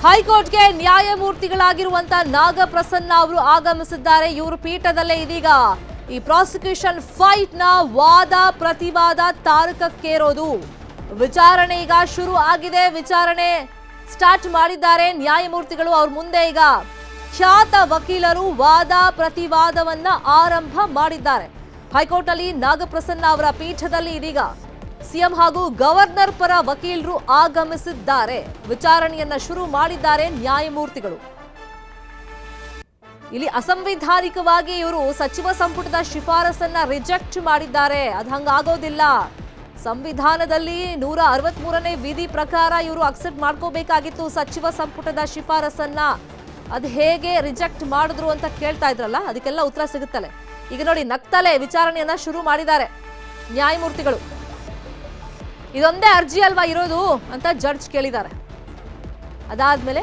ಹೈಕೋರ್ಟ್ಗೆ ನ್ಯಾಯಮೂರ್ತಿಗಳಾಗಿರುವಂತ ನಾಗಪ್ರಸನ್ನ ಅವರು ಆಗಮಿಸಿದ್ದಾರೆ. ಇವರು ಪೀಠದಲ್ಲೇ ಇದೀಗ ಈ ಪ್ರಾಸಿಕ್ಯೂಷನ್ ಫೈಟ್ ನ ವಾದ ಪ್ರತಿವಾದ ತಾರಕಕ್ಕೇರೋದು. ವಿಚಾರಣೆ ಈಗ ಶುರು ಆಗಿದೆ. ವಿಚಾರಣೆ ಸ್ಟಾರ್ಟ್ ಮಾಡಿದ್ದಾರೆ ನ್ಯಾಯಮೂರ್ತಿಗಳು. ಅವ್ರ ಮುಂದೆ ಈಗ ಖ್ಯಾತ ವಕೀಲರು ವಾದ ಪ್ರತಿವಾದವನ್ನ ಆರಂಭ ಮಾಡಿದ್ದಾರೆ. ಹೈಕೋರ್ಟ್ ಅಲ್ಲಿ ನಾಗಪ್ರಸನ್ನ ಅವರ ಪೀಠದಲ್ಲಿ ಇದೀಗ ಸಿಎಂ ಹಾಗೂ ಗವರ್ನರ್ ಪರ ವಕೀಲರು ಆಗಮಿಸಿದ್ದಾರೆ. ವಿಚಾರಣೆಯನ್ನ ಶುರು ಮಾಡಿದ್ದಾರೆ ನ್ಯಾಯಮೂರ್ತಿಗಳು. ಇಲ್ಲಿ ಅಸಂವಿಧಾನಿಕವಾಗಿ ಇವರು ಸಚಿವ ಸಂಪುಟದ ಶಿಫಾರಸನ್ನ ರಿಜೆಕ್ಟ್ ಮಾಡಿದ್ದಾರೆ. ಅದು ಹಂಗಾಗೋದಿಲ್ಲ. ಸಂವಿಧಾನದಲ್ಲಿ 163ನೇ ವಿಧಿ ಪ್ರಕಾರ ಇವರು ಅಕ್ಸೆಪ್ಟ್ ಮಾಡ್ಕೋಬೇಕಾಗಿತ್ತು ಸಚಿವ ಸಂಪುಟದ ಶಿಫಾರಸನ್ನ. ಅದು ಹೇಗೆ ರಿಜೆಕ್ಟ್ ಮಾಡಿದ್ರು ಅಂತ ಕೇಳ್ತಾ ಇದ್ರಲ್ಲ, ಅದಕ್ಕೆಲ್ಲ ಉತ್ತರ ಸಿಗುತ್ತಲೆ. ಈಗ ನೋಡಿ, ನಗ್ತಲೆ ವಿಚಾರಣೆಯನ್ನ ಶುರು ಮಾಡಿದ್ದಾರೆ ನ್ಯಾಯಮೂರ್ತಿಗಳು. ಇದೊಂದೇ ಅರ್ಜಿ ಅಲ್ವಾ ಇರೋದು ಅಂತ ಜಡ್ಜ್ ಕೇಳಿದ್ದಾರೆ. ಅದಾದ್ಮೇಲೆ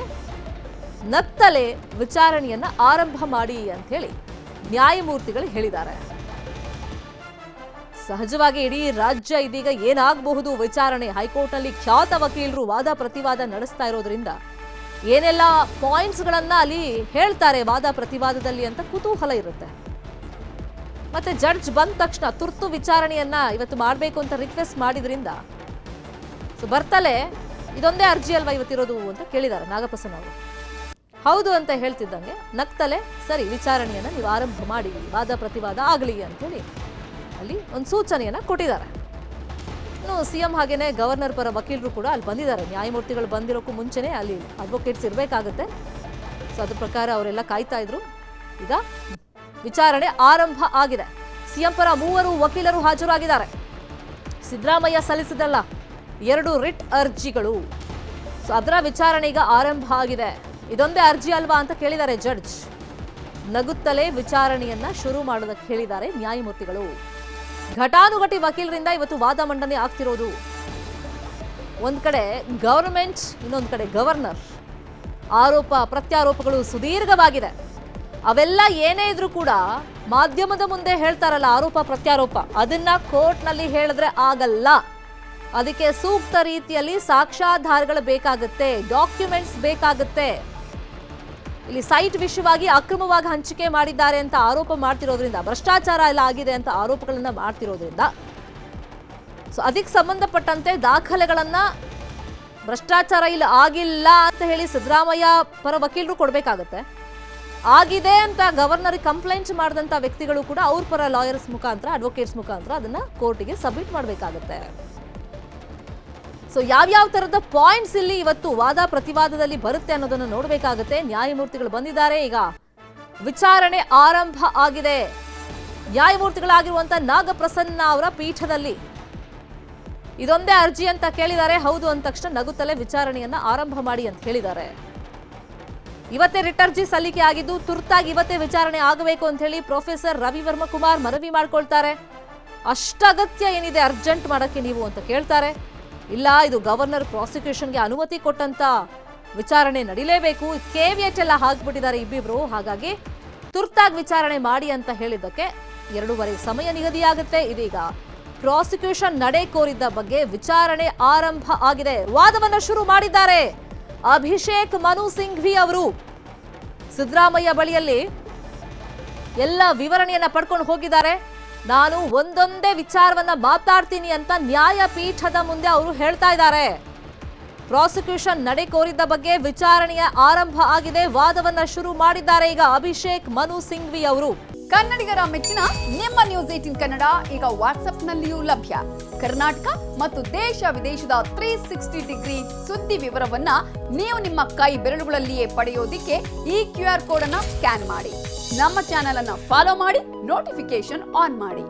ನಗ್ತಲೆ ವಿಚಾರಣೆಯನ್ನ ಆರಂಭ ಮಾಡಿ ಅಂತ ಹೇಳಿ ನ್ಯಾಯಮೂರ್ತಿಗಳು ಹೇಳಿದ್ದಾರೆ. ಸಹಜವಾಗಿ ಇಡೀ ರಾಜ್ಯ ಇದೀಗ ಏನಾಗಬಹುದು ವಿಚಾರಣೆ. ಹೈಕೋರ್ಟ್ ನಲ್ಲಿ ಖ್ಯಾತ ವಕೀಲರು ವಾದ ಪ್ರತಿವಾದ ನಡೆಸ್ತಾ ಇರೋದ್ರಿಂದ ಏನೆಲ್ಲ ಪಾಯಿಂಟ್ಸ್ ಗಳನ್ನ ಅಲ್ಲಿ ಹೇಳ್ತಾರೆ ವಾದ ಪ್ರತಿವಾದದಲ್ಲಿ ಅಂತ ಕುತೂಹಲ ಇರುತ್ತೆ. ಮತ್ತೆ ಜಡ್ಜ್ ಬಂದ ತಕ್ಷಣ ತುರ್ತು ವಿಚಾರಣೆಯನ್ನ ಇವತ್ತು ಮಾಡಬೇಕು ಅಂತ ರಿಕ್ವೆಸ್ಟ್ ಮಾಡಿದ್ರಿಂದ ಬರ್ತಲೇ ಇದೊಂದೇ ಅರ್ಜಿ ಅಲ್ವಾ ಇವತ್ತಿರೋದು ಅಂತ ಕೇಳಿದ್ದಾರೆ ನಾಗಪ್ರಸನ್ನ ಅವರು. ಹೌದು ಅಂತ ಹೇಳ್ತಿದ್ದಂಗೆ ನಗ್ತಲೆ ಸರಿ ವಿಚಾರಣೆಯನ್ನ ನೀವು ಆರಂಭ ಮಾಡಿ, ವಾದ ಪ್ರತಿವಾದ ಆಗಲಿ ಅಂತೇಳಿ ಅಲ್ಲಿ ಒಂದು ಸೂಚನೆಯನ್ನ ಕೊಟ್ಟಿದ್ದಾರೆ. ಇನ್ನು ಸಿಎಂ ಹಾಗೇನೆ ಗವರ್ನರ್ ಪರ ವಕೀಲರು ಕೂಡ ಅಲ್ಲಿ ಬಂದಿದ್ದಾರೆ. ನ್ಯಾಯಮೂರ್ತಿಗಳು ಬಂದಿರೋಕ್ಕೂ ಮುಂಚೆನೆ ಅಲ್ಲಿ ಅಡ್ವೊಕೇಟ್ಸ್ ಇರಬೇಕಾಗುತ್ತೆ. ಸೊ ಅದ್ರ ಪ್ರಕಾರ ಅವರೆಲ್ಲ ಕಾಯ್ತಾ ಇದ್ರು. ಈಗ ವಿಚಾರಣೆ ಆರಂಭ ಆಗಿದೆ. ಸಿಎಂ ಪರ 3 ವಕೀಲರು ಹಾಜರಾಗಿದ್ದಾರೆ. ಸಿದ್ದರಾಮಯ್ಯ ಸಲ್ಲಿಸಿದಲ್ಲ 2 ರಿಟ್ ಅರ್ಜಿಗಳು. ಸೊ ಅದರ ವಿಚಾರಣೆ ಈಗ ಆರಂಭ ಆಗಿದೆ. ಇದೊಂದೇ ಅರ್ಜಿ ಅಲ್ವಾ ಅಂತ ಕೇಳಿದ್ದಾರೆ ಜಡ್ಜ್. ನಗುತ್ತಲೇ ವಿಚಾರಣೆಯನ್ನ ಶುರು ಮಾಡೋದಕ್ಕೆ ಹೇಳಿದ್ದಾರೆ ನ್ಯಾಯಮೂರ್ತಿಗಳು. ಘಟಾನುಘಟಿ ವಕೀಲರಿಂದ ಇವತ್ತು ವಾದ ಮಂಡನೆ ಆಗ್ತಿರೋದು. ಒಂದ್ ಕಡೆ ಗವರ್ಮೆಂಟ್, ಇನ್ನೊಂದು ಕಡೆ ಗವರ್ನರ್. ಆರೋಪ ಪ್ರತ್ಯಾರೋಪಗಳು ಸುದೀರ್ಘವಾಗಿದೆ. ಅವೆಲ್ಲ ಏನೇ ಇದ್ರೂ ಕೂಡ ಮಾಧ್ಯಮದ ಮುಂದೆ ಹೇಳ್ತಾರಲ್ಲ ಆರೋಪ ಪ್ರತ್ಯಾರೋಪ, ಅದನ್ನ ಕೋರ್ಟ್ನಲ್ಲಿ ಹೇಳಿದ್ರೆ ಆಗಲ್ಲ. ಅದಕ್ಕೆ ಸೂಕ್ತ ರೀತಿಯಲ್ಲಿ ಸಾಕ್ಷ್ಯಾಧಾರಗಳು ಬೇಕಾಗುತ್ತೆ, ಡಾಕ್ಯುಮೆಂಟ್ಸ್ ಬೇಕಾಗುತ್ತೆ. ಇಲ್ಲಿ ಸೈಟ್ ವಿಷಯವಾಗಿ ಅಕ್ರಮವಾಗಿ ಹಂಚಿಕೆ ಮಾಡಿದ್ದಾರೆ ಅಂತ ಆರೋಪ ಮಾಡ್ತಿರೋದ್ರಿಂದ, ಭ್ರಷ್ಟಾಚಾರ ಎಲ್ಲ ಆಗಿದೆ ಅಂತ ಆರೋಪಗಳನ್ನ ಮಾಡ್ತಿರೋದ್ರಿಂದ ಸೊ ಅದಕ್ಕೆ ಸಂಬಂಧಪಟ್ಟಂತೆ ದಾಖಲೆಗಳನ್ನ ಭ್ರಷ್ಟಾಚಾರ ಇಲ್ಲ ಆಗಿಲ್ಲ ಅಂತ ಹೇಳಿ ಸಿದ್ದರಾಮಯ್ಯ ಪರ ವಕೀಲರು ಕೊಡಬೇಕಾಗತ್ತೆ. ಆಗಿದೆ ಅಂತ ಗವರ್ನರ್ ಕಂಪ್ಲೇಂಟ್ ಮಾಡಿದಂಥ ವ್ಯಕ್ತಿಗಳು ಕೂಡ ಅವ್ರ ಪರ ಲಾಯರ್ಸ್ ಮುಖಾಂತರ, ಅಡ್ವೊಕೇಟ್ಸ್ ಮುಖಾಂತರ ಅದನ್ನ ಕೋರ್ಟಿಗೆ ಸಬ್ಮಿಟ್ ಮಾಡಬೇಕಾಗತ್ತೆ. ಸೊ ಯಾವ್ಯಾವ ತರದ ಪಾಯಿಂಟ್ಸ್ ಇಲ್ಲಿ ಇವತ್ತು ವಾದ ಪ್ರತಿವಾದದಲ್ಲಿ ಬರುತ್ತೆ ಅನ್ನೋದನ್ನು ನೋಡಬೇಕಾಗುತ್ತೆ. ನ್ಯಾಯಮೂರ್ತಿಗಳು ಬಂದಿದ್ದಾರೆ. ಈಗ ವಿಚಾರಣೆ ಆರಂಭ ಆಗಿದೆ. ನ್ಯಾಯಮೂರ್ತಿಗಳಾಗಿರುವಂತ ನಾಗಪ್ರಸನ್ನ ಅವರ ಪೀಠದಲ್ಲಿ ಇದೊಂದೇ ಅರ್ಜಿ ಅಂತ ಕೇಳಿದ್ದಾರೆ. ಹೌದು ಅಂದ ತಕ್ಷಣ ನಗುತ್ತಲೇ ವಿಚಾರಣೆಯನ್ನ ಆರಂಭ ಮಾಡಿ ಅಂತ ಹೇಳಿದ್ದಾರೆ. ಇವತ್ತೇ ರಿಟ್ ಅರ್ಜಿ ಸಲ್ಲಿಕೆ ಆಗಿದ್ದು ತುರ್ತಾಗಿ ಇವತ್ತೇ ವಿಚಾರಣೆ ಆಗಬೇಕು ಅಂತ ಹೇಳಿ ಪ್ರೊಫೆಸರ್ ರವಿವರ್ಮ ಕುಮಾರ್ ಮನವಿ ಮಾಡ್ಕೊಳ್ತಾರೆ. ಅಷ್ಟಗತ್ಯ ಏನಿದೆ ಅರ್ಜೆಂಟ್ ಮಾಡಕ್ಕೆ ನೀವು ಅಂತ ಕೇಳ್ತಾರೆ. ಇಲ್ಲ, ಇದು ಗವರ್ನರ್ ಪ್ರಾಸಿಕ್ಯೂಷನ್ಗೆ ಅನುಮತಿ ಕೊಟ್ಟಂತ ವಿಚಾರಣೆ ನಡೀಲೇಬೇಕು. ಕೇವಿಯಟ್ ಎಲ್ಲ ಹಾಕ್ಬಿಟ್ಟಿದ್ದಾರೆ ಇಬ್ಬಿಬ್ರು. ಹಾಗಾಗಿ ತುರ್ತಾಗಿ ವಿಚಾರಣೆ ಮಾಡಿ ಅಂತ ಹೇಳಿದ್ದಕ್ಕೆ 2:30 ಸಮಯ ನಿಗದಿಯಾಗುತ್ತೆ. ಇದೀಗ ಪ್ರಾಸಿಕ್ಯೂಷನ್ ನಡೆ ಕೋರಿದ್ದ ಬಗ್ಗೆ ವಿಚಾರಣೆ ಆರಂಭ ಆಗಿದೆ. ವಾದವನ್ನ ಶುರು ಮಾಡಿದ್ದಾರೆ ಅಭಿಷೇಕ್ ಮನು ಸಿಂಘ್ವಿ ಅವರು. ಸಿದ್ದರಾಮಯ್ಯ ಬಳಿಯಲ್ಲಿ ಎಲ್ಲ ವಿವರಣೆಯನ್ನ ಪಡ್ಕೊಂಡು ಹೋಗಿದ್ದಾರೆ. ನಾನು ಒಂದೊಂದೇ ವಿಚಾರವನ್ನ ಮಾತಾಡ್ತೀನಿ ಅಂತ ನ್ಯಾಯಪೀಠದ ಮುಂದೆ ಅವರು ಹೇಳ್ತಾ ಇದ್ದಾರೆ. ಪ್ರಾಸಿಕ್ಯೂಷನ್ ನಡೆ ಕೋರಿದ್ದ ಬಗ್ಗೆ ವಿಚಾರಣೆಯ ಆರಂಭ ಆಗಿದೆ. ವಾದವನ್ನ ಶುರು ಮಾಡಿದ್ದಾರೆ ಈಗ ಅಭಿಷೇಕ್ ಮನು ಸಿಂಘ್ವಿ ಅವರು. ಕನ್ನಡಿಗರ ಮೆಚ್ಚಿನ ನಿಮ್ಮ ನ್ಯೂಸ್ 18 ಕನ್ನಡ ಈಗ ವಾಟ್ಸ್ಆಪ್ನಲ್ಲಿಯೂ ಲಭ್ಯ. ಕರ್ನಾಟಕ ಮತ್ತು ದೇಶ ವಿದೇಶದ 360 ಡಿಗ್ರಿ ಸುದ್ದಿ ವಿವರವನ್ನ ನೀವು ನಿಮ್ಮ ಕೈ ಬೆರಳುಗಳಲ್ಲಿಯೇ ಪಡೆಯೋದಿಕ್ಕೆ ಈ QR ಕೋಡ್ ಅನ್ನ ಸ್ಕ್ಯಾನ್ ಮಾಡಿ. ನಮ್ಮ ಚಾನೆಲ್ ಅನ್ನ ಫಾಲೋ ಮಾಡಿ, ನೋಟಿಫಿಕೇಶನ್ ಆನ್ ಮಾಡಿ.